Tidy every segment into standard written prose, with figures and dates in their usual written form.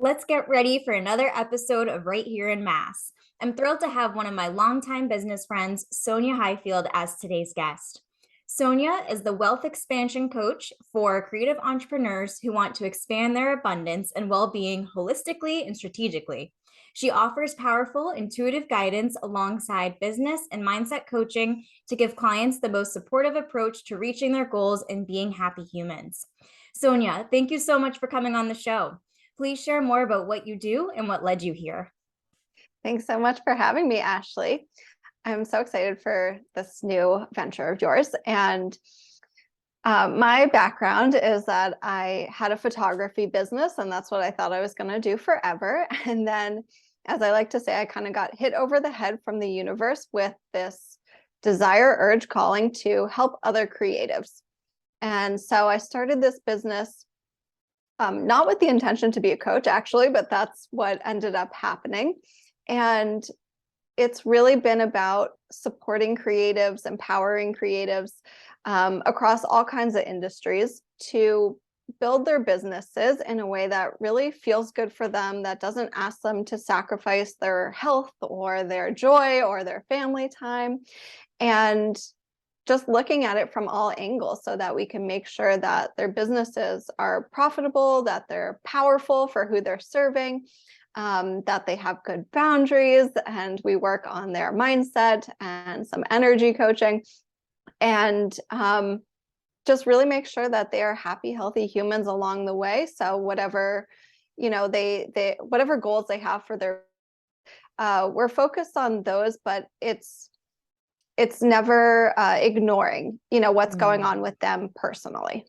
Let's get ready for another episode of Right Here in Mass. I'm thrilled to have one of my longtime business friends, Sonya Highfield, as today's guest. Sonya is the wealth expansion coach for creative entrepreneurs who want to expand their abundance and well being holistically and strategically. She offers powerful, intuitive guidance alongside business and mindset coaching to give clients the most supportive approach to reaching their goals and being happy humans. Sonya, thank you so much for coming on the show. Please share more about what you do and what led you here. Thanks so much for having me, Ashley. I'm so excited for this new venture of yours. And my background is that I had a photography business, and that's what I thought I was going to do forever. And then, as I like to say, I kind of got hit over the head from the universe with this desire, urge, calling to help other creatives. And so I started this business, not with the intention to be a coach, actually, but that's what ended up happening. And it's really been about supporting creatives, empowering creatives across all kinds of industries to build their businesses in a way that really feels good for them, that doesn't ask them to sacrifice their health or their joy or their family time. And just looking at it from all angles so that we can make sure that their businesses are profitable, that they're powerful for who they're serving, that they have good boundaries, and we work on their mindset and some energy coaching, and just really make sure that they are happy, healthy humans along the way. So whatever, they whatever goals they have for their, we're focused on those, but it's never ignoring, what's going on with them personally.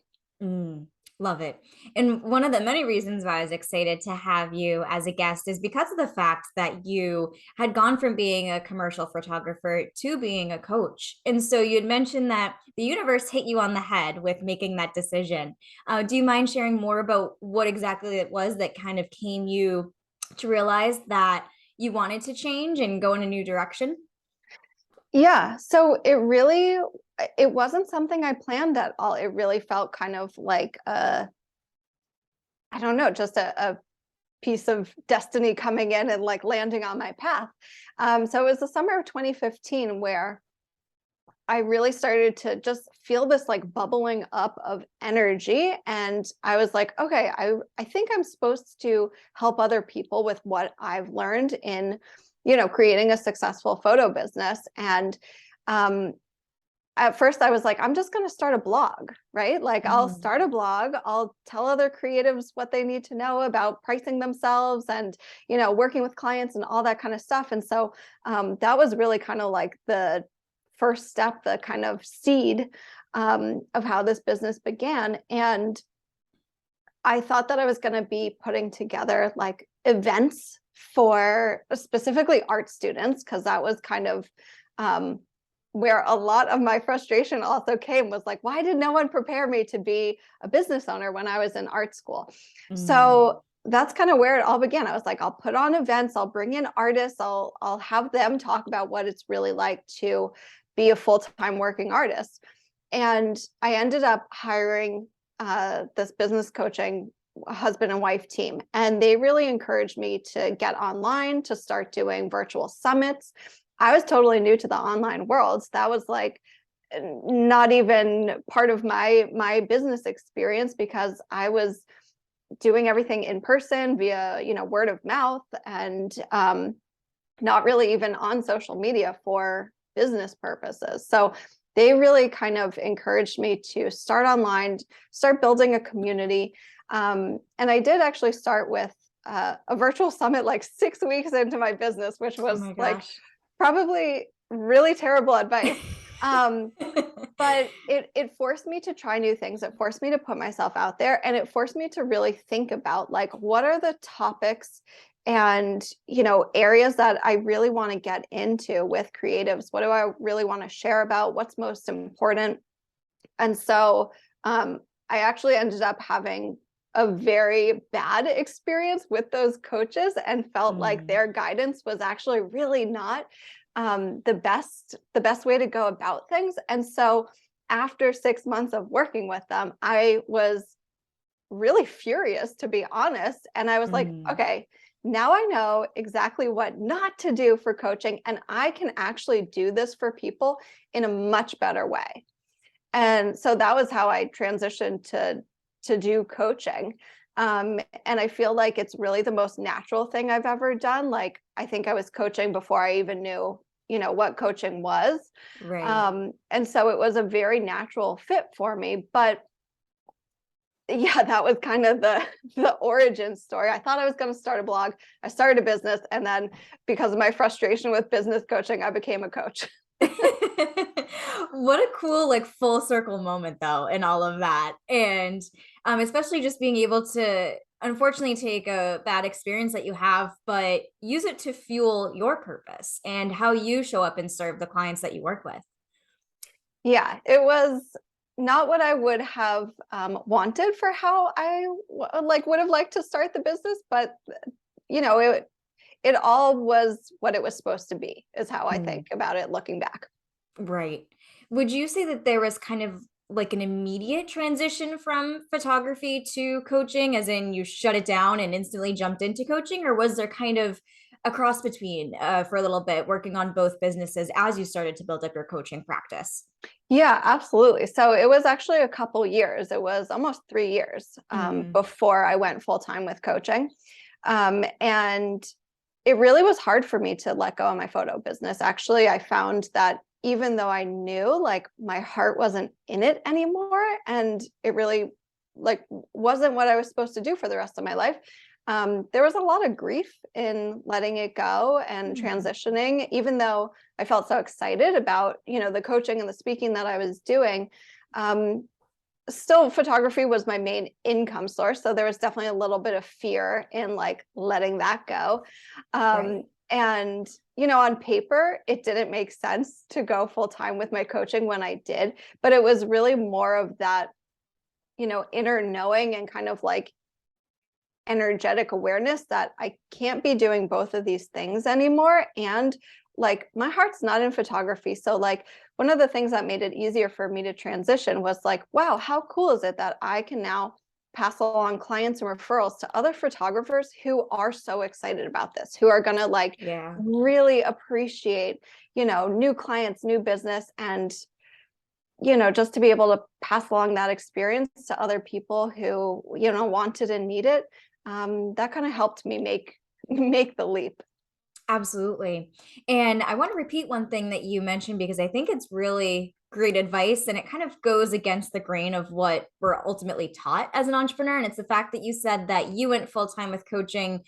Love it. And one of the many reasons why I was excited to have you as a guest is because of the fact that you had gone from being a commercial photographer to being a coach. And so you had mentioned that the universe hit you on the head with making that decision. Do you mind sharing more about what exactly it was that kind of came you to realize that you wanted to change and go in a new direction? Yeah, so it wasn't something I planned at all. It really felt kind of like I don't know, just a piece of destiny coming in and like landing on my path. So it was the summer of 2015 where I really started to just feel this like bubbling up of energy. And I was like, okay, I think I'm supposed to help other people with what I've learned in, creating a successful photo business. And at first I was like, I'm just going to start a blog, right? Like I'll start a blog, I'll tell other creatives what they need to know about pricing themselves and, working with clients and all that kind of stuff. And so that was really kind of like the first step, the kind of seed of how this business began. And I thought that I was going to be putting together like events for specifically art students, because that was kind of where a lot of my frustration also came, was like, why did no one prepare me to be a business owner when I was in art school? So that's kind of where it all began. I was like, I'll put on events, I'll bring in artists, I'll have them talk about what it's really like to be a full-time working artist. And I ended up hiring this business coaching husband and wife team. And they really encouraged me to get online, to start doing virtual summits. I was totally new to the online world. That was like not even part of my business experience, because I was doing everything in person via, word of mouth, and not really even on social media for business purposes. So they really kind of encouraged me to start online, start building a community. And I did actually start with a virtual summit like 6 weeks into my business, which was like probably really terrible advice. But it forced me to try new things. It forced me to put myself out there, and it forced me to really think about like, what are the topics and, areas that I really want to get into with creatives? What do I really want to share about? What's most important? And so I actually ended up having a very bad experience with those coaches, and felt like their guidance was actually really not the best way to go about things. And so after 6 months of working with them, I was really furious, to be honest. And I was like, Mm, okay, now I know exactly what not to do for coaching, and I can actually do this for people in a much better way. And so that was how I transitioned to do coaching. And I feel like it's really the most natural thing I've ever done. Like, I think I was coaching before I even knew, what coaching was. right. And so it was a very natural fit for me. But yeah, that was kind of the origin story. I thought I was going to start a blog. I started a business, and then because of my frustration with business coaching, I became a coach. What a cool like full circle moment though in all of that. And especially just being able to unfortunately take a bad experience that you have, but use it to fuel your purpose and how you show up and serve the clients that you work with. Yeah, it was not what I would have wanted for how I would have liked to start the business, but it all was what it was supposed to be, is how I Mm, think about it looking back. right. Would you say that there was kind of like an immediate transition from photography to coaching, as in you shut it down and instantly jumped into coaching, or was there kind of a cross between for a little bit, working on both businesses as you started to build up your coaching practice? Yeah, absolutely. So it was actually a couple years. It was almost 3 years Mm, before I went full time with coaching. And it really was hard for me to let go of my photo business. Actually, I found that even though I knew, like, my heart wasn't in it anymore, and it really like wasn't what I was supposed to do for the rest of my life. There was a lot of grief in letting it go and mm, transitioning, even though I felt so excited about, the coaching and the speaking that I was doing. Um, Still, photography was my main income source, so there was definitely a little bit of fear in like letting that go. right. And on paper it didn't make sense to go full time with my coaching when I did, but it was really more of that, inner knowing and kind of like energetic awareness that I can't be doing both of these things anymore. And like, my heart's not in photography. So like, one of the things that made it easier for me to transition was like, wow, how cool is it that I can now pass along clients and referrals to other photographers who are so excited about this, who are going to like Yeah. really appreciate, new clients, new business, and just to be able to pass along that experience to other people who, wanted and need it. That kind of helped me make make the leap. Absolutely. And I want to repeat one thing that you mentioned because I think it's really great advice and it kind of goes against the grain of what we're ultimately taught as an entrepreneur. And it's the fact that you said that you went full time with coaching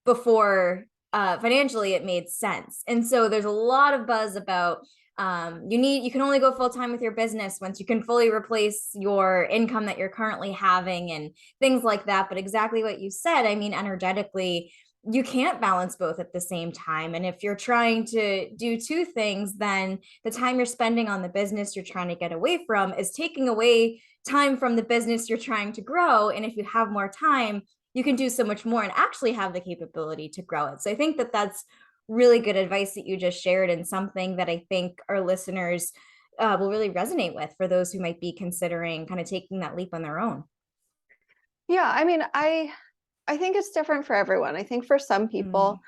before financially it made sense. And so there's a lot of buzz about you can only go full time with your business once you can fully replace your income that you're currently having and things like that. But exactly what you said, I mean, energetically, you can't balance both at the same time. And if you're trying to do two things, then the time you're spending on the business you're trying to get away from is taking away time from the business you're trying to grow. And if you have more time, you can do so much more and actually have the capability to grow it. So I think that that's really good advice that you just shared and something that I think our listeners will really resonate with for those who might be considering kind of taking that leap on their own. Yeah, I mean, I think it's different for everyone. I think for some people,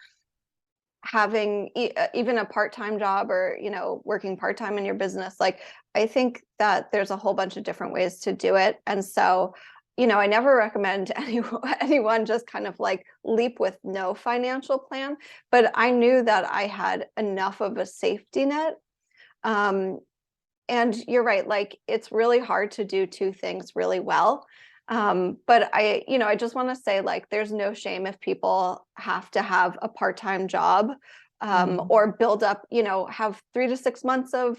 Mm, having even a part-time job, or working part-time in your business, like, I think that there's a whole bunch of different ways to do it. And so, I never recommend anyone just kind of like leap with no financial plan, but I knew that I had enough of a safety net. um, and you're right, like, it's really hard to do two things really well. But I just want to say, like, there's no shame if people have to have a part-time job, mm. or build up, have 3 to 6 months of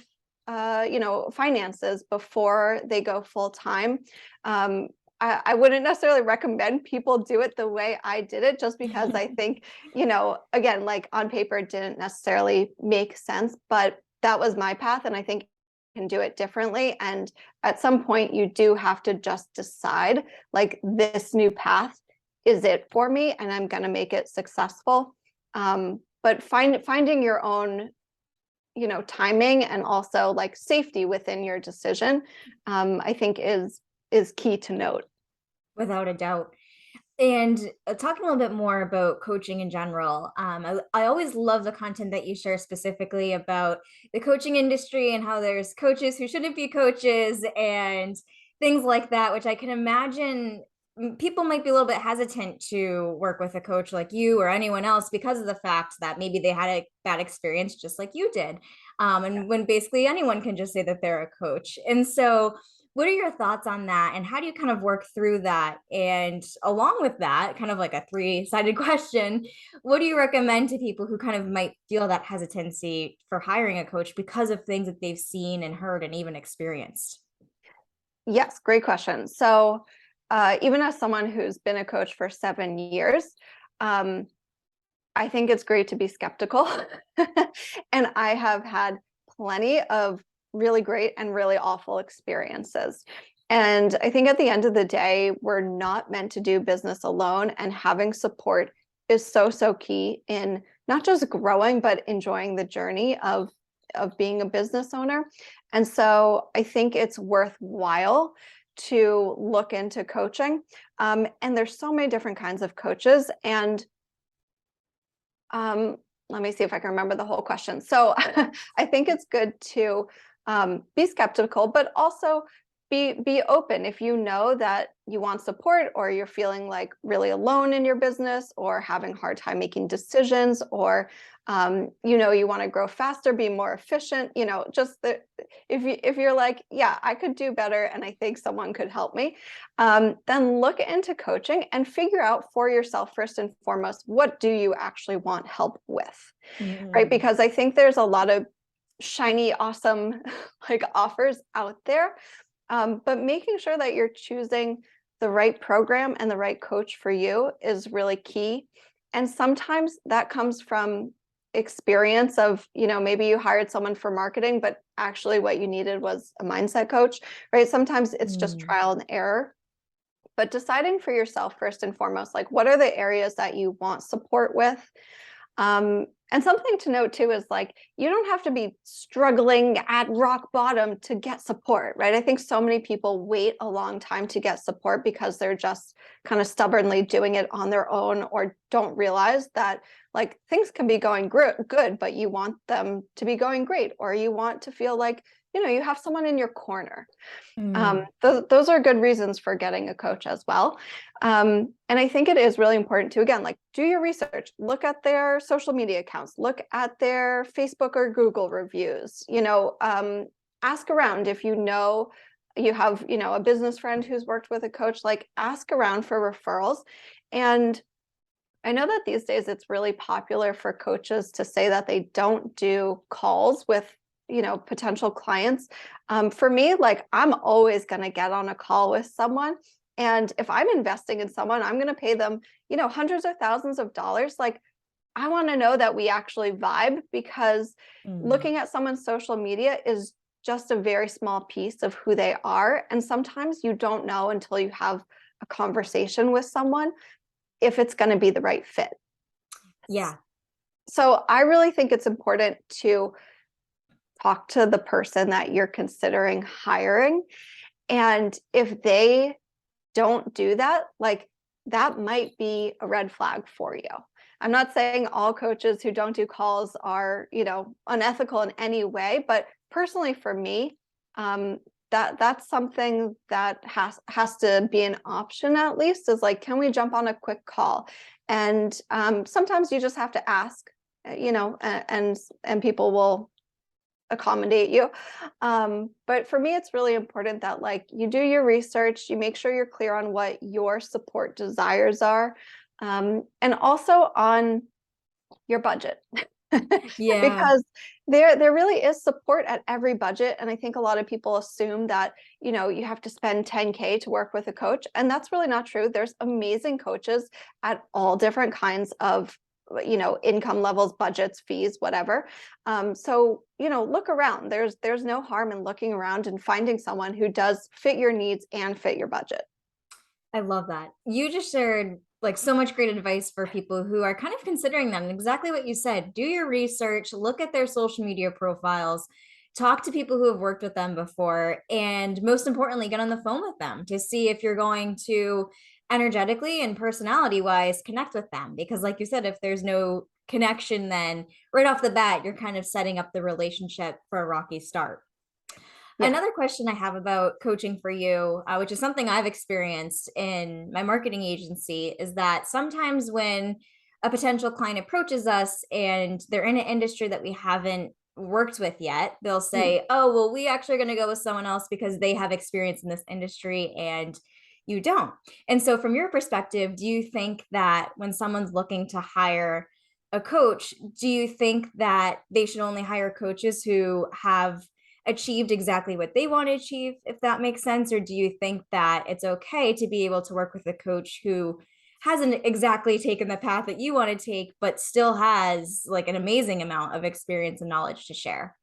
finances before they go full time. I wouldn't necessarily recommend people do it the way I did it, just because I think, again, like, on paper it didn't necessarily make sense, but that was my path, and I think can do it differently. And at some point, you do have to just decide, like, this new path is it for me, and I'm going to make it successful. But finding your own, timing, and also like safety within your decision, I think is key to note. Without a doubt. And talking a little bit more about coaching in general, I always love the content that you share specifically about the coaching industry and how there's coaches who shouldn't be coaches and things like that, which I can imagine people might be a little bit hesitant to work with a coach like you or anyone else because of the fact that maybe they had a bad experience just like you did. And when basically anyone can just say that they're a coach. And so, what are your thoughts on that? And how do you kind of work through that? And along with that, kind of like a three-sided question, what do you recommend to people who kind of might feel that hesitancy for hiring a coach because of things that they've seen and heard and even experienced? Yes, great question. So, even as someone who's been a coach for 7 years, um, I think it's great to be skeptical. And I have had plenty of really great and really awful experiences. And I think at the end of the day, we're not meant to do business alone, and having support is so, so key in not just growing, but enjoying the journey of being a business owner. And so I think it's worthwhile to look into coaching. And there's so many different kinds of coaches. And um, let me see if I can remember the whole question. So I think it's good to be skeptical, but also be open. If you know that you want support, or you're feeling like really alone in your business, or having a hard time making decisions, or you want to grow faster, be more efficient, just that if you're like, yeah, I could do better, and I think someone could help me, then look into coaching and figure out for yourself, first and foremost, what do you actually want help with, right? Mm. Because I think there's a lot of shiny, awesome like offers out there, but making sure that you're choosing the right program and the right coach for you is really key. And sometimes that comes from experience of, maybe you hired someone for marketing, but actually what you needed was a mindset coach, right? Sometimes it's just Mm. trial and error. But deciding for yourself, first and foremost, like, what are the areas that you want support with? And something to note too is, like, you don't have to be struggling at rock bottom to get support, right? I think so many people wait a long time to get support because they're just kind of stubbornly doing it on their own, or don't realize that, like, things can be going good, but you want them to be going great, or you want to feel like, you have someone in your corner. Mm. Those are good reasons for getting a coach as well. And I think it is really important to, again, like, do your research, look at their social media accounts, look at their Facebook or Google reviews, ask around. If you have, a business friend who's worked with a coach, like, ask around for referrals. And I know that these days it's really popular for coaches to say that they don't do calls with, potential clients. For me, like, I'm always going to get on a call with someone. And if I'm investing in someone, I'm going to pay them, hundreds or thousands of dollars. Like, I want to know that we actually vibe, because Mm. looking at someone's social media is just a very small piece of who they are. And sometimes you don't know until you have a conversation with someone if it's going to be the right fit. Yeah. So I really think it's important to talk to the person that you're considering hiring. And if they don't do that, like, that might be a red flag for you. I'm not saying all coaches who don't do calls are, unethical in any way, but personally for me, that's something that has to be an option, at least, is like, can we jump on a quick call? And sometimes you just have to ask, and people will accommodate you. But for me, it's really important that, like, you do your research, you make sure you're clear on what your support desires are, and also on your budget. Yeah. Because there really is support at every budget. And I think a lot of people assume that, you have to spend 10K to work with a coach. And that's really not true. There's amazing coaches at all different kinds of, income levels, budgets, fees, whatever. So, look around. There's no harm in looking around and finding someone who does fit your needs and fit your budget. I love that. You just shared like so much great advice for people who are kind of considering them. Exactly what you said. Do your research, look at their social media profiles talk to people who have worked with them before, and most importantly, get on the phone with them to see if you're going to energetically and personality wise connect with them. Because, like you said, if there's no connection, then right off the bat, you're kind of setting up the relationship for a rocky start. Yeah. Another question I have about coaching for you, which is something I've experienced in my marketing agency, is that sometimes when a potential client approaches us and they're in an industry that we haven't worked with yet, they'll Mm. say, oh, well, we actually are going to go with someone else because they have experience in this industry and you don't. And so, from your perspective, do you think that when someone's looking to hire a coach, do you think that they should only hire coaches who have achieved exactly what they want to achieve, if that makes sense? Or do you think that it's okay to be able to work with a coach who hasn't exactly taken the path that you want to take, but still has like an amazing amount of experience and knowledge to share?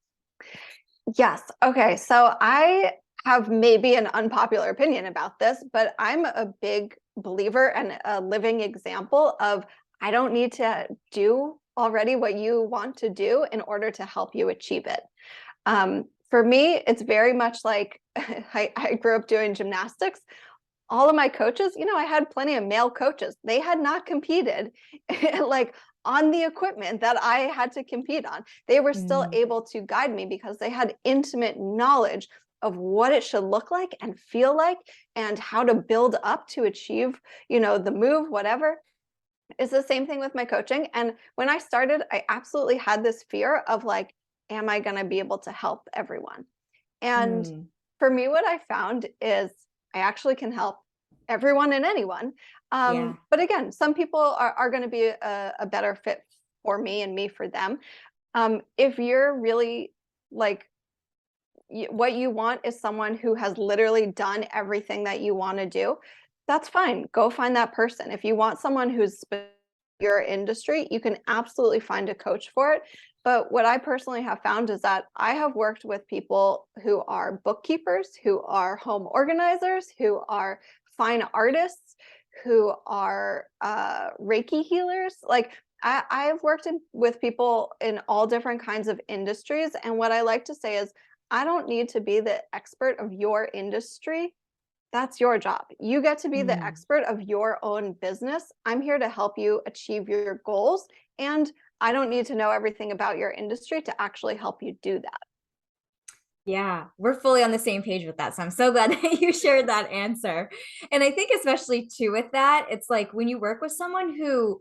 Yes. Okay. So I have maybe an unpopular opinion about this, but I'm a big believer and a living example of I don't need to do already what you want to do in order to help you achieve it. For me, it's very much like I grew up doing gymnastics. All of my coaches, I had plenty of male coaches. They had not competed like on the equipment that I had to compete on. They were still Mm, able to guide me because they had intimate knowledge of what it should look like and feel like and how to build up to achieve, the move, whatever. It's the same thing with my coaching. And when I started, I absolutely had this fear of like, am I going to be able to help everyone? And mm, for me, what I found is I actually can help everyone and anyone. yeah. But again, some people are going to be a better fit for me and me for them. If you're really like, what you want is someone who has literally done everything that you want to do, that's fine. Go find that person. If you want someone who's your industry, you can absolutely find a coach for it. But what I personally have found is that I have worked with people who are bookkeepers, who are home organizers, who are fine artists, who are Reiki healers. Like I've worked with people in all different kinds of industries. And what I like to say is, I don't need to be the expert of your industry. That's your job. You get to be the Mm. expert of your own business. I'm here to help you achieve your goals. And I don't need to know everything about your industry to actually help you do that. Yeah, we're fully on the same page with that. So I'm so glad that you shared that answer. And I think, especially too, with that, it's like when you work with someone who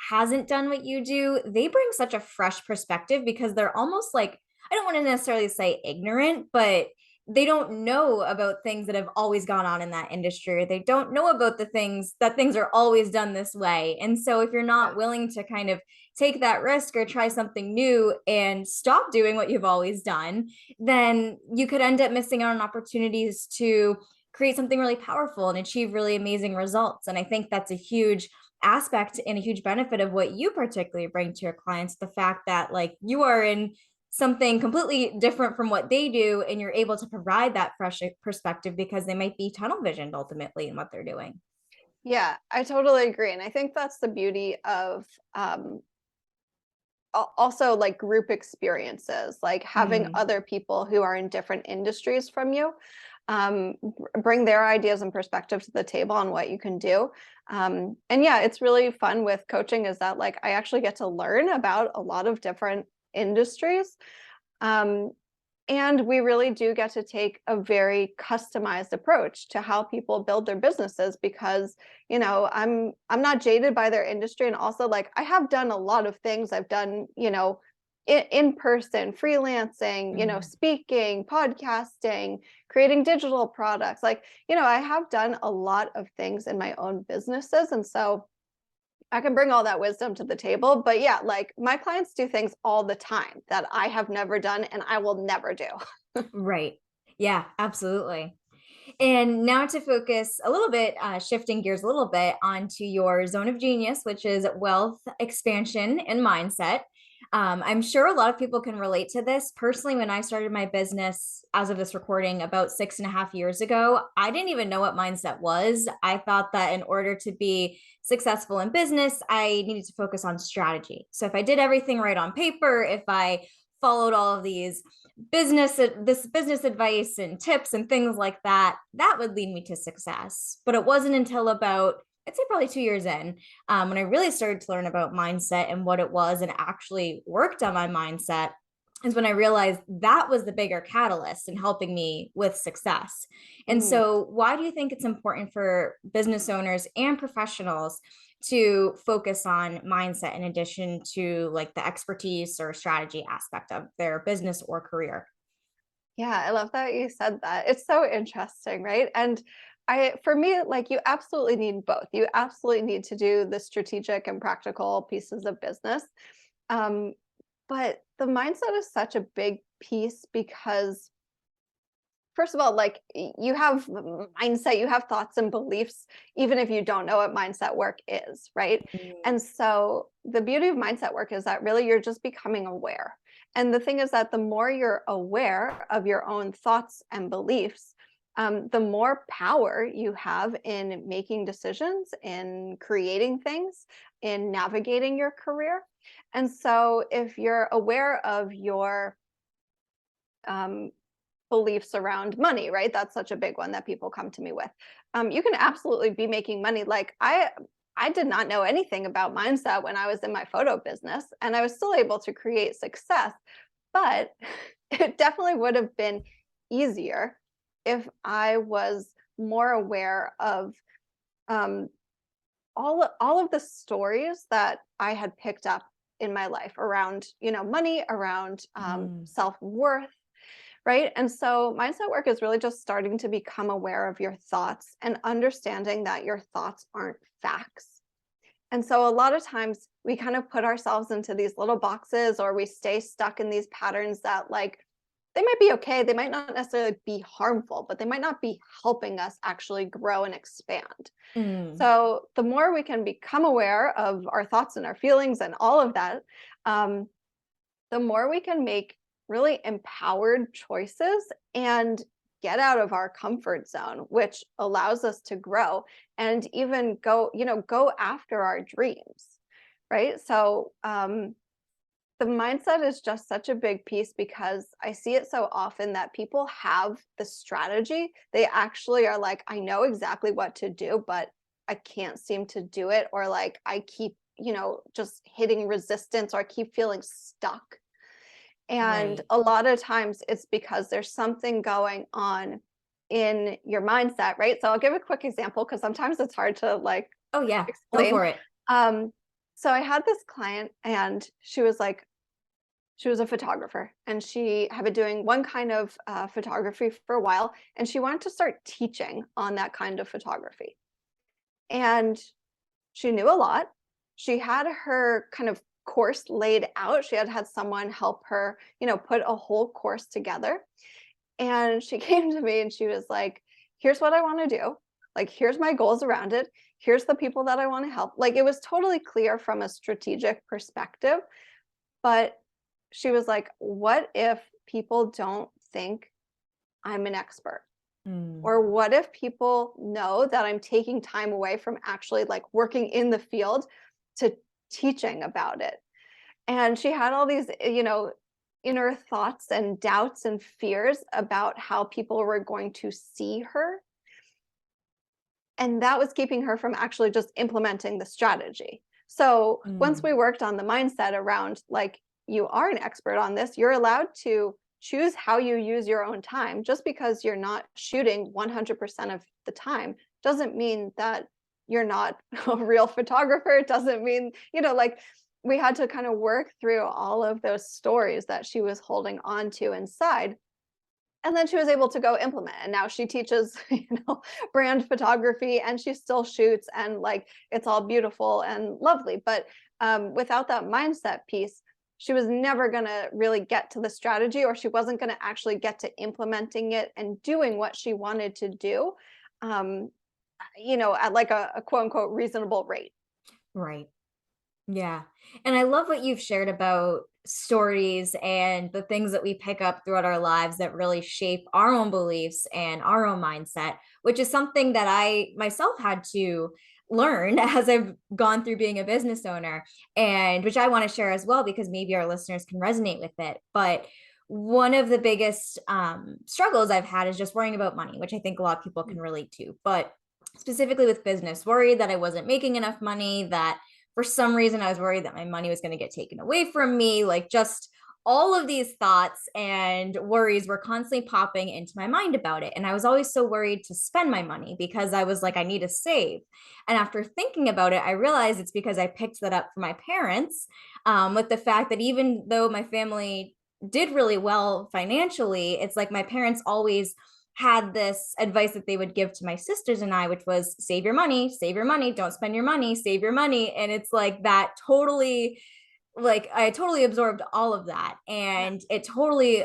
hasn't done what you do, they bring such a fresh perspective because they're almost like, I don't want to necessarily say ignorant, but they don't know about things that have always gone on in that industry. Or they don't know about the things that things are always done this way. And so if you're Yeah. not willing to kind of take that risk or try something new and stop doing what you've always done, then you could end up missing out on opportunities to create something really powerful and achieve really amazing results. And I think that's a huge aspect and a huge benefit of what you particularly bring to your clients, the fact that like you are in something completely different from what they do and you're able to provide that fresh perspective because they might be tunnel visioned ultimately in what they're doing. Yeah, I totally agree. And I think that's the beauty of also like group experiences, like having Mm. other people who are in different industries from you bring their ideas and perspective to the table on what you can do. And yeah, it's really fun with coaching is that like I actually get to learn about a lot of different industries. Um, and we really do get to take a very customized approach to how people build their businesses because, I'm not jaded by their industry. And also like I have done a lot of things. I've done, in person, freelancing, Mm. speaking, podcasting, creating digital products. Like, I have done a lot of things in my own businesses. And so I can bring all that wisdom to the table. But yeah, like my clients do things all the time that I have never done and I will never do. Right. Yeah, absolutely. And now to focus a little bit, shifting gears a little bit onto your zone of genius, which is wealth expansion and mindset. I'm sure a lot of people can relate to this. Personally, when I started my business as of this recording about 6.5 years ago, I didn't even know what mindset was. I thought that in order to be successful in business, I needed to focus on strategy. So if I did everything right on paper, if I followed all of these business advice and tips and things like that, that would lead me to success. But it wasn't until about, I'd say probably 2 years in, when I really started to learn about mindset and what it was and actually worked on my mindset, is when I realized that was the bigger catalyst in helping me with success. And Mm. so, why do you think it's important for business owners and professionals to focus on mindset in addition to like the expertise or strategy aspect of their business or career? Yeah, I love that you said that. It's so interesting, right? And for me, like you absolutely need both. You absolutely need to do the strategic and practical pieces of business. Um, but the mindset is such a big piece because first of all, like you have mindset, you have thoughts and beliefs, even if you don't know what mindset work is, right? Mm. And so the beauty of mindset work is that really you're just becoming aware. And the thing is that the more you're aware of your own thoughts and beliefs, the more power you have in making decisions, in creating things, in navigating your career. And so if you're aware of your um, beliefs around money, right? That's such a big one that people come to me with. You can absolutely be making money. Like I did not know anything about mindset when I was in my photo business, and I was still able to create success. But it definitely would have been easier if I was more aware of um, all of the stories that I had picked up in my life around, money, around Mm. self worth, right? And so mindset work is really just starting to become aware of your thoughts and understanding that your thoughts aren't facts. And so a lot of times we kind of put ourselves into these little boxes or we stay stuck in these patterns that like they might be okay, they might not necessarily be harmful, but they might not be helping us actually grow and expand. Mm. So the more we can become aware of our thoughts and our feelings and all of that, um, the more we can make really empowered choices and get out of our comfort zone, which allows us to grow and even go after our dreams, right? So the mindset is just such a big piece because I see it so often that people have the strategy. They actually are like, I know exactly what to do, but I can't seem to do it. Or like I keep, just hitting resistance or I keep feeling stuck. And Right. a lot of times it's because there's something going on in your mindset, right? So I'll give a quick example because sometimes it's hard to like Oh, yeah. Go explain. for it. Um, so I had this client and she was a photographer and she had been doing one kind of photography for a while and she wanted to start teaching on that kind of photography. And she knew a lot. She had her kind of course laid out. She had had someone help her, put a whole course together. And she came to me and she was like, here's what I want to do. Like, here's my goals around it. Here's the people that I want to help. Like, it was totally clear from a strategic perspective. But she was like, what if people don't think I'm an expert? Mm. Or what if people know that I'm taking time away from actually like working in the field to teaching about it? And she had all these, inner thoughts and doubts and fears about how people were going to see her. And that was keeping her from actually just implementing the strategy. So once Mm. we worked on the mindset around like, you are an expert on this, you're allowed to choose how you use your own time. Just because you're not shooting 100% of the time doesn't mean that you're not a real photographer. It doesn't mean, like we had to kind of work through all of those stories that she was holding on to inside, and then she was able to go implement, and now she teaches brand photography and she still shoots and like it's all beautiful and lovely. But without that mindset piece, she was never going to really get to the strategy, or she wasn't going to actually get to implementing it and doing what she wanted to do, um, at like a quote unquote reasonable rate. Right. Yeah. And I love what you've shared about stories and the things that we pick up throughout our lives that really shape our own beliefs and our own mindset, which is something that I myself had to learned as I've gone through being a business owner, and which I want to share as well because maybe our listeners can resonate with it. But one of the biggest struggles I've had is just worrying about money, which I think a lot of people can relate to. But specifically with business, worried that I wasn't making enough money, that for some reason I was worried that my money was going to get taken away from me, like just all of these thoughts and worries were constantly popping into my mind about it. And I was always so worried to spend my money because I was like, I need to save. And after thinking about it, I realized it's because I picked that up from my parents, with the fact that even though my family did really well financially, it's like my parents always had this advice that they would give to my sisters and I, which was save your money, don't spend your money, save your money. And it's like that totally, like I totally absorbed all of that, Yeah, and it totally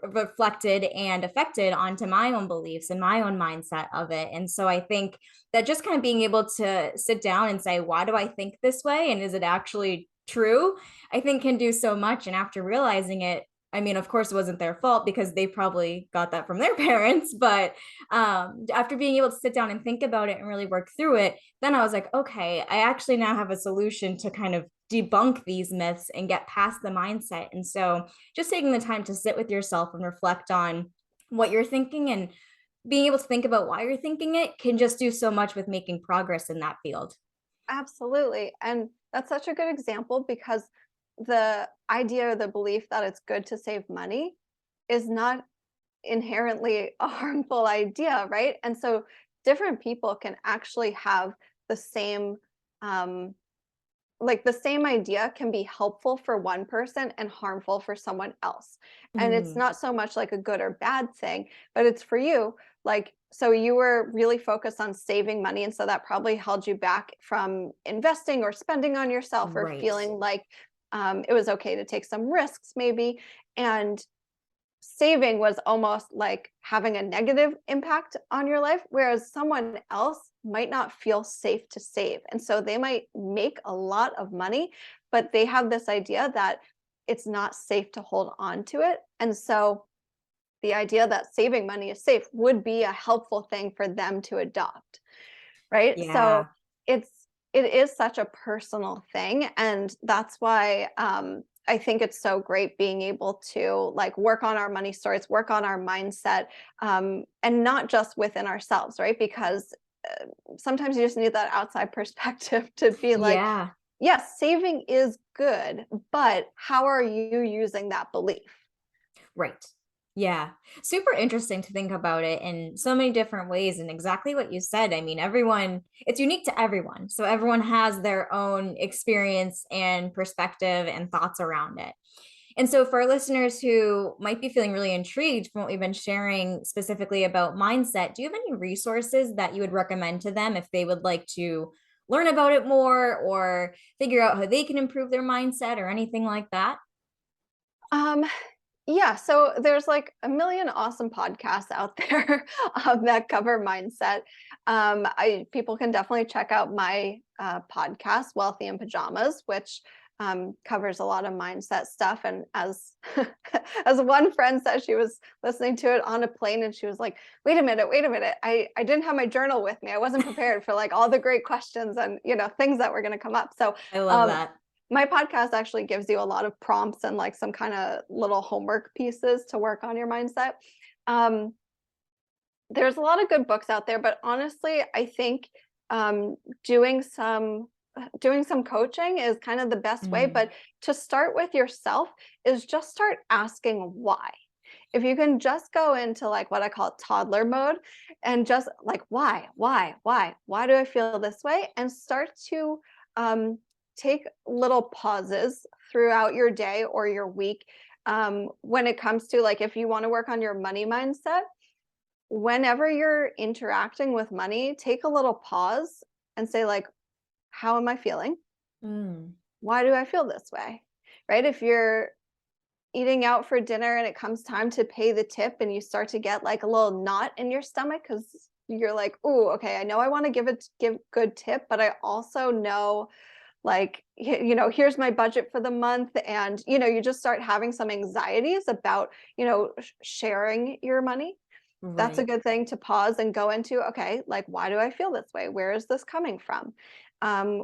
reflected and affected onto my own beliefs and my own mindset of it. And so I think that just kind of being able to sit down and say, why do I think this way, and is it actually true, I think can do so much. And after realizing it, I mean, of course it wasn't their fault because they probably got that from their parents, but after being able to sit down and think about it and really work through it, then I was like, okay, I actually now have a solution to kind of debunk these myths and get past the mindset. And so just taking the time to sit with yourself and reflect on what you're thinking and being able to think about why you're thinking it can just do so much with making progress in that field. absolutely. And that's such a good example because the idea or the belief that it's good to save money is not inherently a harmful idea, right? And so different people can actually have the same um like the same idea can be helpful for one person and harmful for someone else. And it's Mm, not so much like a good or bad thing, but it's for you. Like, so you were really focused on saving money. And so that probably held you back from investing or spending on yourself or right. feeling like it was okay to take some risks, maybe. And saving was almost like having a negative impact on your life, whereas someone else might not feel safe to save. And so they might make a lot of money, but they have this idea that it's not safe to hold on to it. And so the idea that saving money is safe would be a helpful thing for them to adopt, right? So Yeah. it's it is such a personal thing, and that's why I think it's so great being able to like work on our money stories, work on our mindset, and not just within ourselves, right? Because sometimes you just need that outside perspective to be like, Yeah. yes, saving is good, but how are you using that belief? Right. Yeah. Super interesting to think about it in so many different ways. And exactly what you said. I mean, everyone, it's unique to everyone. So everyone has their own experience and perspective and thoughts around it. And so, for our listeners who might be feeling really intrigued from what we've been sharing specifically about mindset, do you have any resources that you would recommend to them if they would like to learn about it more or figure out how they can improve their mindset or anything like that? Um, yeah, so there's like a million awesome podcasts out there that cover mindset. I people can definitely check out my podcast, Wealthy in Pajamas, which covers a lot of mindset stuff. And as as one friend said, she was listening to it on a plane, and she was like, wait a minute, I didn't have my journal with me. I wasn't prepared for like all the great questions and things that were going to come up." So I love um, that. my podcast actually gives you a lot of prompts and like some kind of little homework pieces to work on your mindset. Um, there's a lot of good books out there, but honestly, I think um, doing some doing some coaching is kind of the best way. Mm, But to start with yourself is just start asking why. If you can just go into like what I call toddler mode and just like why do I feel this way, and start to um, take little pauses throughout your day or your week when it comes to like if you want to work on your money mindset. Whenever you're interacting with money, take a little pause and say like, how am I feeling? mm, Why do I feel this way? Right? If you're eating out for dinner and it comes time to pay the tip and you start to get like a little knot in your stomach because you're like, oh, okay, I know I want to give good tip, but I also know like here's my budget for the month, and you just start having some anxieties about sharing your money. that's a Right. good thing to pause and go into, okay, like, why do I feel this way? Where is this coming from?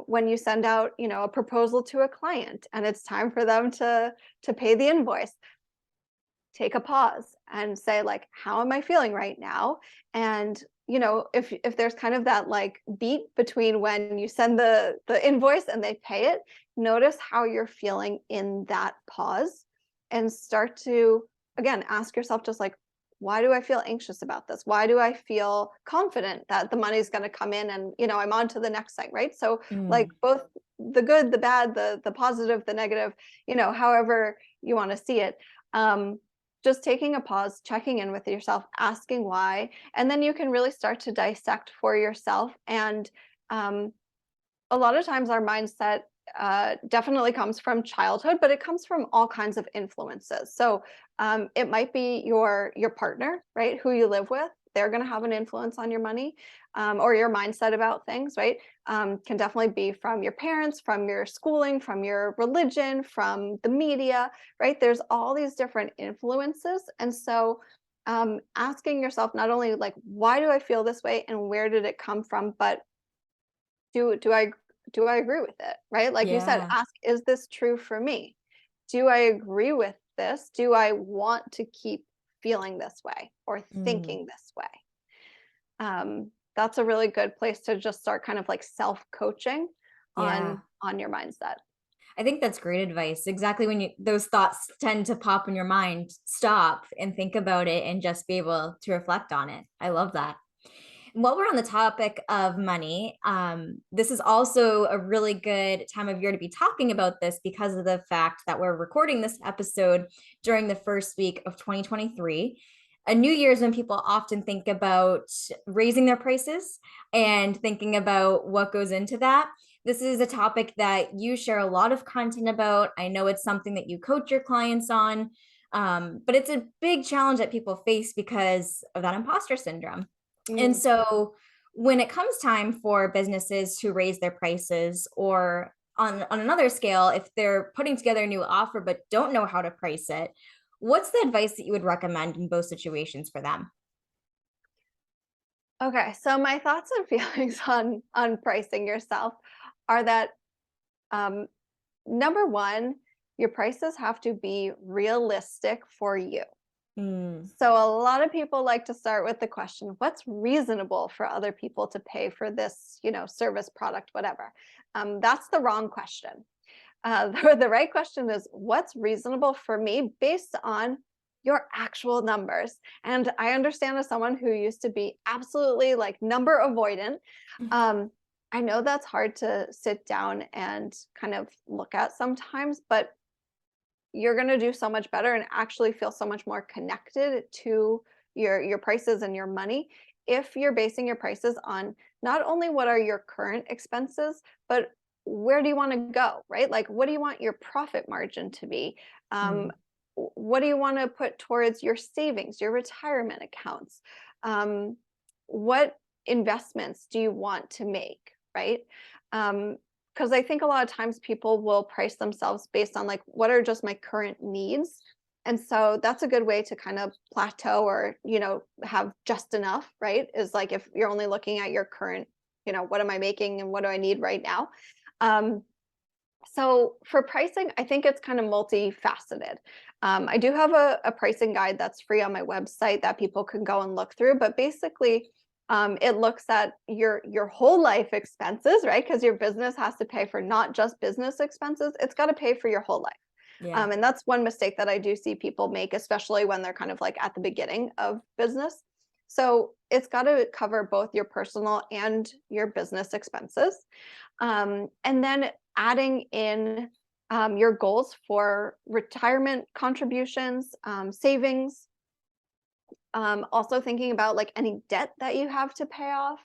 When you send out, a proposal to a client and it's time for them to pay the invoice, take a pause and say, like, how am I feeling right now? And if there's kind of that like beat between when you send the invoice and they pay it, notice how you're feeling in that pause, and start to, again, ask yourself, just like, why do I feel anxious about this? Why do I feel confident that the money's going to come in and I'm on to the next thing, right? So, like, Mm, both the good, the bad, the positive, the negative, however you want to see it. um just taking a pause, checking in with yourself, asking why, and then you can really start to dissect for yourself. And um, a lot of times our mindset definitely comes from childhood, but it comes from all kinds of influences. So it might be your partner, right, who you live with. They're going to have an influence on your money, or your mindset about things, right? Can definitely be from your parents, from your schooling, from your religion, from the media, right? There's all these different influences. And so asking yourself not only like, why do I feel this way and where did it come from, but do I agree with it, right? Like you said, yeah. ask, is this true for me? Do I agree with this? Do I want to keep feeling this way or Mm, thinking this way? That's a really good place to just start kind of like self-coaching yeah. on your mindset. I think that's great advice. Exactly when those thoughts tend to pop in your mind, stop and think about it and just be able to reflect on it. I love that. While we're on the topic of money, this is also a really good time of year to be talking about this because of the fact that we're recording this episode during the first week of 2023. A New Year's when people often think about raising their prices and thinking about what goes into that. This is a topic that you share a lot of content about. I know it's something that you coach your clients on, but it's a big challenge that people face because of that imposter syndrome. And Mm. so when it comes time for businesses to raise their prices, or on another scale, if they're putting together a new offer but don't know how to price it, what's the advice that you would recommend in both situations for them? Okay, so my thoughts and feelings on pricing yourself are that, um, number one, your prices have to be realistic for you. Mm, So a lot of people like to start with the question, what's reasonable for other people to pay for this, service, product, whatever? That's the wrong question. The right question is, what's reasonable for me based on your actual numbers? And I understand, as someone who used to be absolutely like number avoidant, um, I know that's hard to sit down and kind of look at sometimes, but you're going to do so much better and actually feel so much more connected to your prices and your money if you're basing your prices on not only what are your current expenses, but where do you want to go, right? Like, what do you want your profit margin to be? um, mm, what do you want to put towards your savings, your retirement accounts? What investments do you want to make, right? um, because I think a lot of times people will price themselves based on like, what are just my current needs. And so that's a good way to kind of plateau, or have just enough, right? Is like, if you're only looking at your current, what am I making and what do I need right now? um, so for pricing, I think it's kind of multifaceted. I do have a pricing guide that's free on my website that people can go and look through. But basically, it looks at your whole life expenses, right? Because your business has to pay for not just business expenses; it's got to pay for your whole life. yeah. And that's one mistake that I do see people make, especially when they're kind of like at the beginning of business. So it's got to cover both your personal and your business expenses. And then adding in your goals for retirement contributions, savings, also thinking about like any debt that you have to pay off.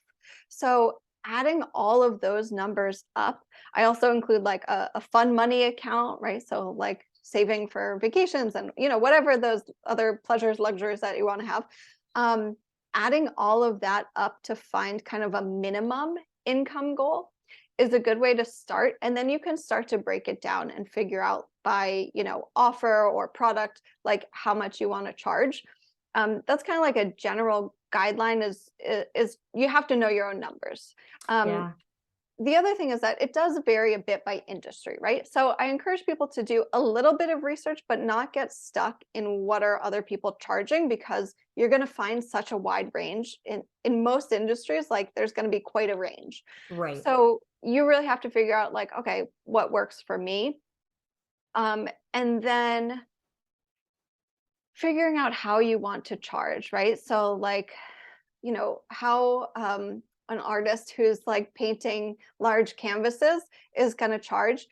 So adding all of those numbers up. I also include like a fun money account, right? So like saving for vacations and whatever those other pleasures, luxuries that you want to have. Um, Adding all of that up to find kind of a minimum income goal is a good way to start. And then you can start to break it down and figure out by offer or product, like how much you want to charge. That's kind of like a general guideline is you have to know your own numbers. Um, Yeah. the other thing is that it does vary a bit by industry, right? So I encourage people to do a little bit of research, but not get stuck in what are other people charging, because you're going to find such a wide range in most industries. Like there's going to be quite a range. Right. So you really have to figure out like, okay, what works for me, and then figuring out how you want to charge, right? So like, how an artist who's like painting large canvases is going to charge,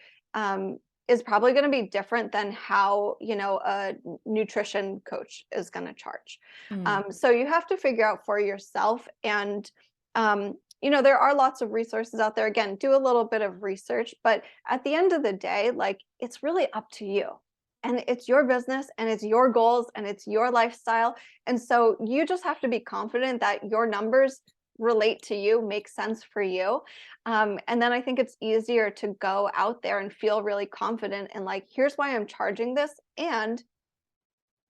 is probably going to be different than how, a nutrition coach is going to charge. Mm. So you have to figure out for yourself. And there are lots of resources out there. Again, do a little bit of research, but at the end of the day, like, it's really up to you, and it's your business, and it's your goals, and it's your lifestyle. And so you just have to be confident that your numbers relate to you, make sense for you. And then I think it's easier to go out there and feel really confident and like, here's why I'm charging this. And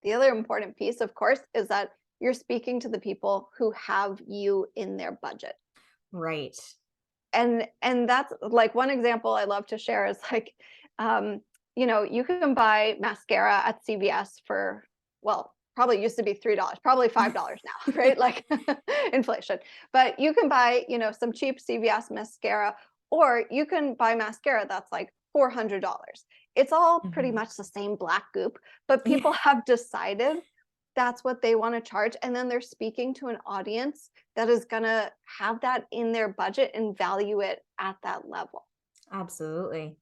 the other important piece, of course, is that you're speaking to the people who have you in their budget. Right. And that's like one example I love to share is like, um, you can buy mascara at CVS for, well, probably used to be $3, probably $5 now, right? Like inflation. But you can buy, some cheap CVS mascara, or you can buy mascara that's like $400. It's all pretty Mhm. much the same black goop, but Yeah. people have decided that's what they want to charge. And then they're speaking to an audience that is going to have that in their budget and value it at that level. Absolutely.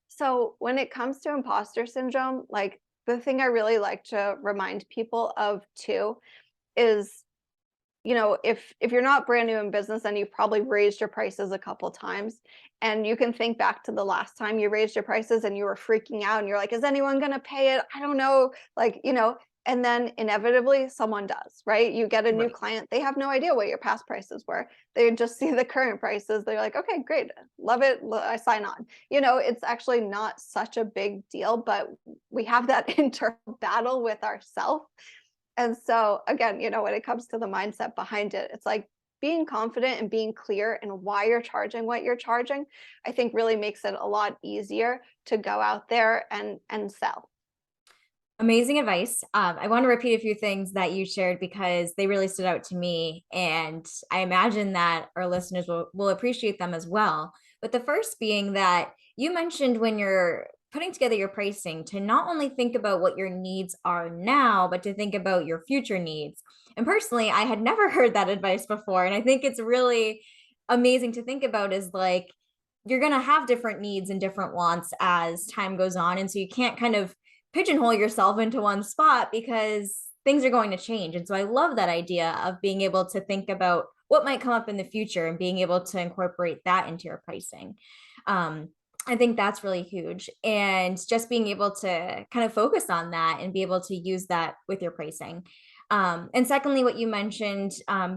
So when it comes to imposter syndrome, like the thing I really like to remind people of too is, if you're not brand new in business and you've probably raised your prices a couple times, and you can think back to the last time you raised your prices and you were freaking out and you're like, is anyone going to pay it? I don't know. Like, and then inevitably someone does, right? You get a new Right. client, they have no idea what your past prices were. They just see the current prices. They're like, okay, great. Love it. I sign on. It's actually not such a big deal, but we have that internal battle with ourselves. And so again, when it comes to the mindset behind it, it's like being confident and being clear in why you're charging what you're charging, I think really makes it a lot easier to go out there and sell. Amazing advice. I want to repeat a few things that you shared because they really stood out to me. And I imagine that our listeners will appreciate them as well. But the first being that you mentioned when you're putting together your pricing to not only think about what your needs are now, but to think about your future needs. And personally, I had never heard that advice before. And I think it's really amazing to think about is like, you're going to have different needs and different wants as time goes on. And so you can't kind of pigeonhole yourself into one spot because things are going to change. And so I love that idea of being able to think about what might come up in the future and being able to incorporate that into your pricing. Um, I think that's really huge. And just being able to kind of focus on that and be able to use that with your pricing. And secondly, what you mentioned,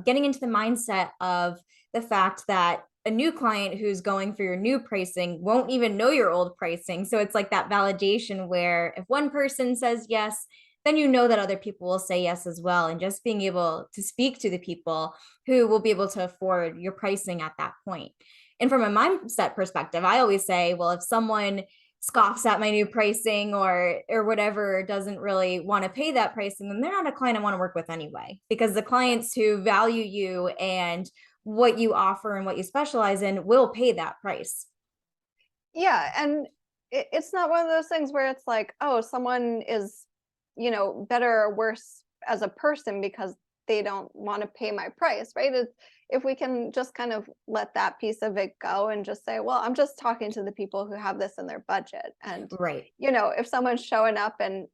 getting into the mindset of the fact that a new client who's going for your new pricing won't even know your old pricing. So it's like that validation where if one person says yes, then you know that other people will say yes as well. And just being able to speak to the people who will be able to afford your pricing at that point. And from a mindset perspective, I always say, well, if someone scoffs at my new pricing or whatever, doesn't really want to pay that pricing, then they're not a client I want to work with anyway. Because the clients who value you and what you offer and what you specialize in will pay that price. Yeah, and it's not one of those things where it's like, oh, someone is, better or worse as a person because they don't want to pay my price, right? If we can just kind of let that piece of it go and just say, well, I'm just talking to the people who have this in their budget. And, Right. if someone's showing up and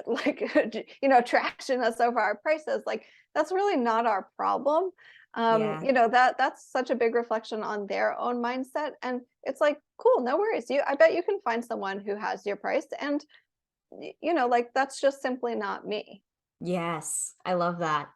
like trashing us over our prices, like that's really not our problem. Yeah. That's such a big reflection on their own mindset, and it's like, cool, no worries, I bet you can find someone who has your price. And like that's just simply not me. Yes. I love that.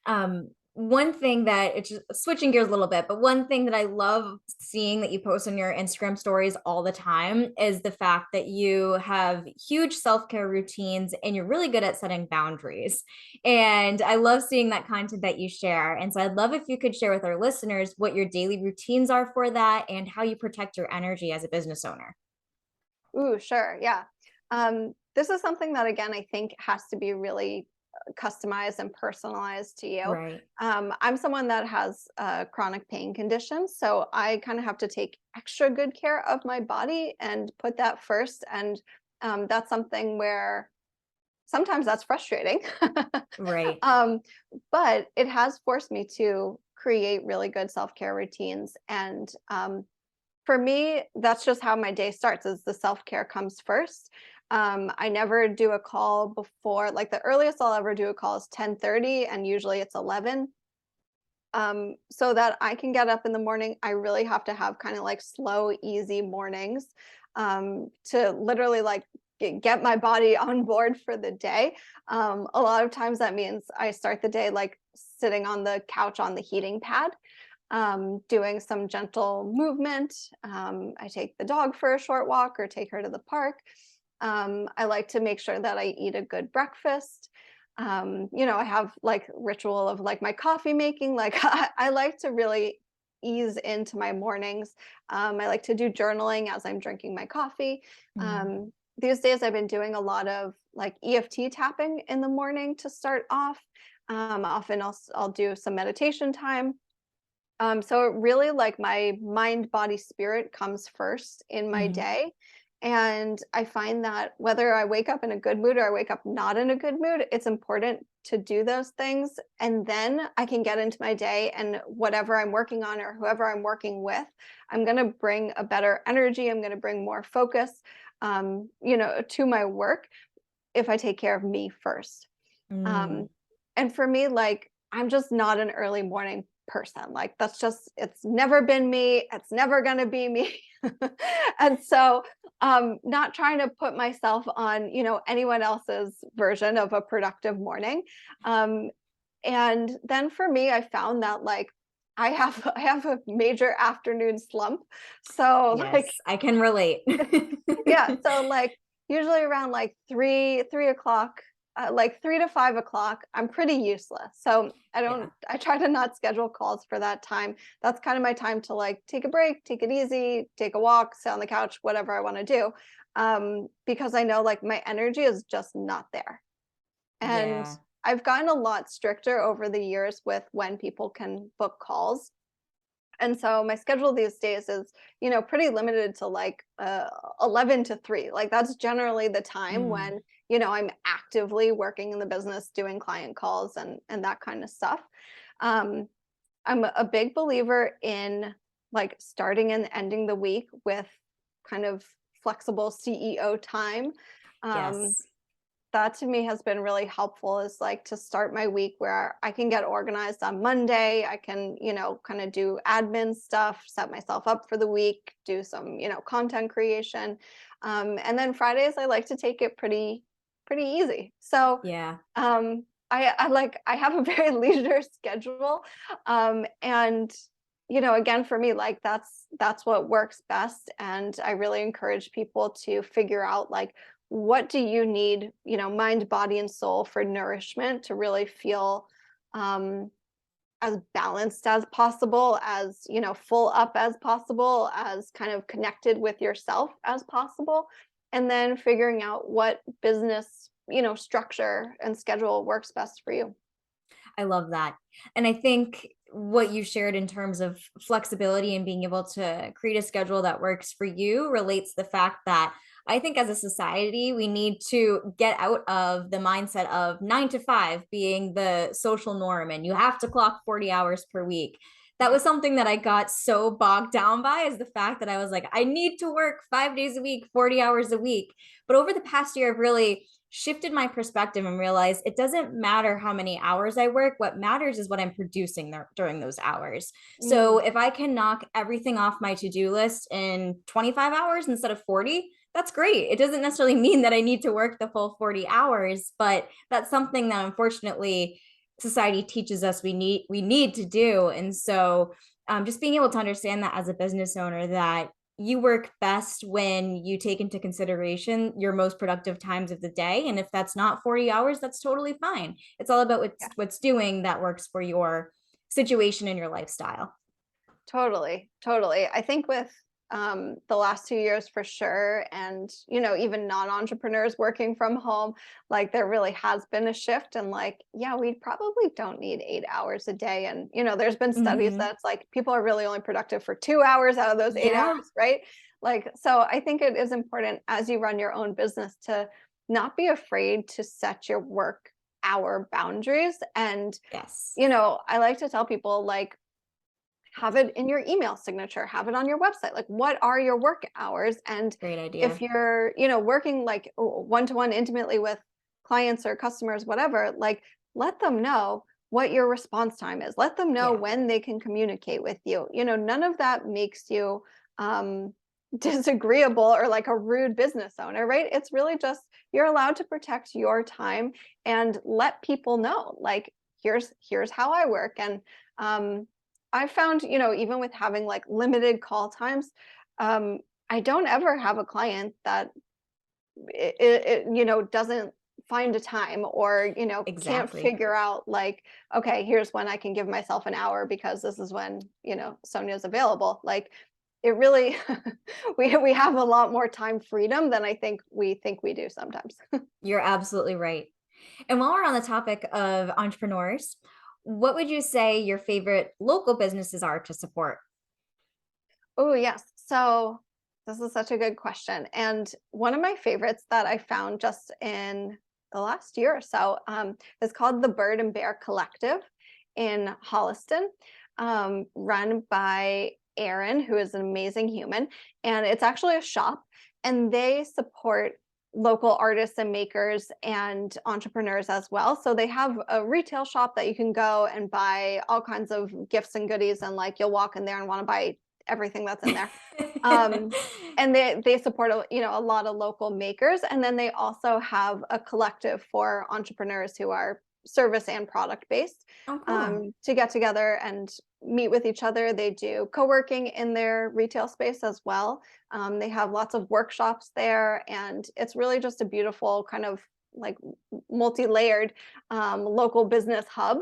Um, one thing that it's just switching gears a little bit, but one thing that I love seeing that you post on your Instagram stories all the time is the fact that you have huge self-care routines and you're really good at setting boundaries. And I love seeing that content that you share. And so I'd love if you could share with our listeners what your daily routines are for that and how you protect your energy as a business owner. Ooh, sure. Yeah. This is something that, again, I think has to be really customized and personalized to you. Right. I'm someone that has chronic pain conditions, so I kind of have to take extra good care of my body and put that first. And that's something where sometimes that's frustrating. Right. um, but it has forced me to create really good self-care routines. And for me, that's just how my day starts, is the self-care comes first. I never do a call before, like the earliest I'll ever do a call is 10:30, and usually it's 11. So that I can get up in the morning. I really have to have kind of like slow, easy mornings, to literally like get my body on board for the day. A lot of times that means I start the day like sitting on the couch on the heating pad, doing some gentle movement. I take the dog for a short walk or take her to the park. I like to make sure that I eat a good breakfast. I have like ritual of like my coffee making. Like I like to really ease into my mornings. I like to do journaling as I'm drinking my coffee. Mm. These days I've been doing a lot of like EFT tapping in the morning to start off. Often I'll do some meditation time. So it really, like, my mind, body, spirit comes first in my Mhm. day. And I find that whether I wake up in a good mood or I wake up not in a good mood, it's important to do those things. And then I can get into my day, and whatever I'm working on or whoever I'm working with, I'm going to bring a better energy. I'm going to bring more focus, to my work if I take care of me first. Mm. Um, and for me, like, I'm just not an early morning person. Like, that's just, it's never been me. It's never going to be me. And so, not trying to put myself on, anyone else's version of a productive morning. Um, and then for me, I found that like, I have a major afternoon slump. So like, Yes, I can relate. yeah, so, like, usually around, like, 3 o'clock, like, 3 to 5 o'clock, I'm pretty useless, so Yeah. I try to not schedule calls for that time. That's kinda my time to, like, take a break, take it easy, take a walk, sit on the couch, whatever I wanna do, because I know, like, my energy is just not there, and Yeah. I've gotten a lot stricter over the years with when people can book calls. And so my schedule these days is, pretty limited to like 11 to 3. Like that's generally the time Mm. when, I'm actively working in the business, doing client calls and that kind of stuff. Um, I'm a big believer in like starting and ending the week with kind of flexible CEO time. Um, Yes. that to me has been really helpful, is like to start my week where I can get organized on Monday. I can, kind of do admin stuff, set myself up for the week, do some, content creation. And then Fridays I like to take it pretty easy. So Yeah. I have a very leisure schedule. And again, for me, like that's what works best. And I really encourage people to figure out like, what do you need, mind, body, and soul for nourishment to really feel um, as balanced as possible, as, full up as possible, as kind of connected with yourself as possible. And then figuring out what business, structure and schedule works best for you. I love that. And I think what you shared in terms of flexibility and being able to create a schedule that works for you relates to the fact that I think as a society, we need to get out of the mindset of 9 to 5 being the social norm and you have to clock 40 hours per week. That was something that I got so bogged down by, is the fact that I was like, I need to work 5 days a week, 40 hours a week. But over the past year, I've really shifted my perspective and realized it doesn't matter how many hours I work. What matters is what I'm producing during those hours. So Mm, if I can knock everything off my to-do list in 25 hours instead of 40, that's great. It doesn't necessarily mean that I need to work the full 40 hours, but that's something that unfortunately society teaches us we need to do. And so just being able to understand that as a business owner, that you work best when you take into consideration your most productive times of the day. And if that's not 40 hours, that's totally fine. It's all about what's doing that works for your situation and your lifestyle. Totally, totally. I think with the last 2 years for sure, and even non-entrepreneurs working from home, like there really has been a shift. And like, yeah, we probably don't need 8 hours a day. And there's been studies Hmm. that's like people are really only productive for 2 hours out of those eight Yeah. hours, right? Like, so I think it is important as you run your own business to not be afraid to set your work hour boundaries. And Yes. I like to tell people like have it in your email signature, have it on your website. Like, what are your work hours? And Great if idea. you're, working like one to one intimately with clients or customers, whatever, like let them know what your response time is. Let them know Yeah. when they can communicate with you. None of that makes you um disagreeable or like a rude business owner, right? It's really just you're allowed to protect your time and let people know like here's how I work. And um I found, even with having like limited call times, I don't ever have a client that doesn't find a time or, can't Exactly. figure out like, okay, here's when I can give myself an hour because this is when, Sonia's available. Like it really, we have a lot more time freedom than I think we do sometimes. You're absolutely right. And while we're on the topic of entrepreneurs, what would you say your favorite local businesses are to support? Oh, yes. So this is such a good question. And one of my favorites that I found just in the last year or so is called the Bird and Bear Collective in Holliston, run by Aaron, who is an amazing human. And it's actually a shop, and they support local artists and makers and entrepreneurs as well. So they have a retail shop that you can go and buy all kinds of gifts and goodies, and like you'll walk in there and want to buy everything that's in there. Um, and they support a lot of local makers, and then they also have a collective for entrepreneurs who are service and product based, Oh, cool. to get together and meet with each other. They do co-working in their retail space as well. They have lots of workshops there, and it's really just a beautiful kind of like multi-layered local business hub.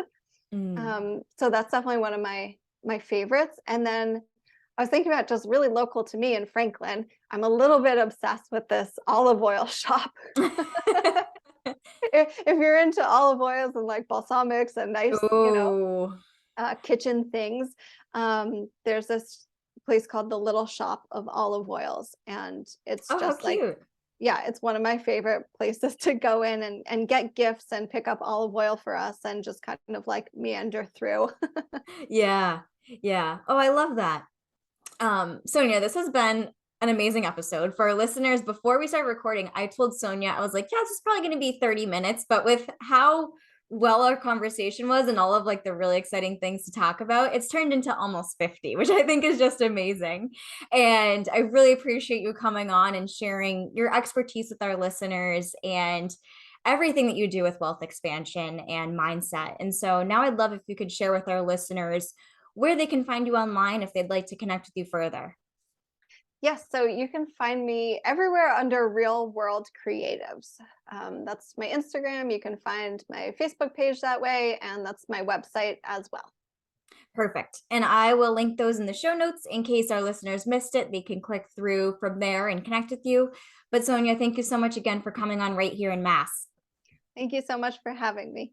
Mm. So that's definitely one of my favorites. And then I was thinking about just really local to me in Franklin. I'm a little bit obsessed with this olive oil shop. If you're into olive oils and like balsamics and nice, Oh, kitchen things, there's this place called the Little Shop of Olive Oils, and it's oh, how just like, cute. yeah, it's one of my favorite places to go in and get gifts and pick up olive oil for us and just kind of like meander through. Yeah. Yeah. Oh, I love that. Sonia, this has been an amazing episode. For our listeners, before we start recording, I told Sonia, I was like, yeah, this is probably going to be 30 minutes, but with how well our conversation was and all of like the really exciting things to talk about, it's turned into almost 50, which I think is just amazing. And I really appreciate you coming on and sharing your expertise with our listeners and everything that you do with wealth expansion and mindset. And so now I'd love if you could share with our listeners where they can find you online if they'd like to connect with you further. Yes, so you can find me everywhere under Real World Creatives. That's my Instagram. You can find my Facebook page that way, and that's my website as well. Perfect. And I will link those in the show notes in case our listeners missed it. They can click through from there and connect with you. But Sonia, thank you so much again for coming on right here in Mass. Thank you so much for having me.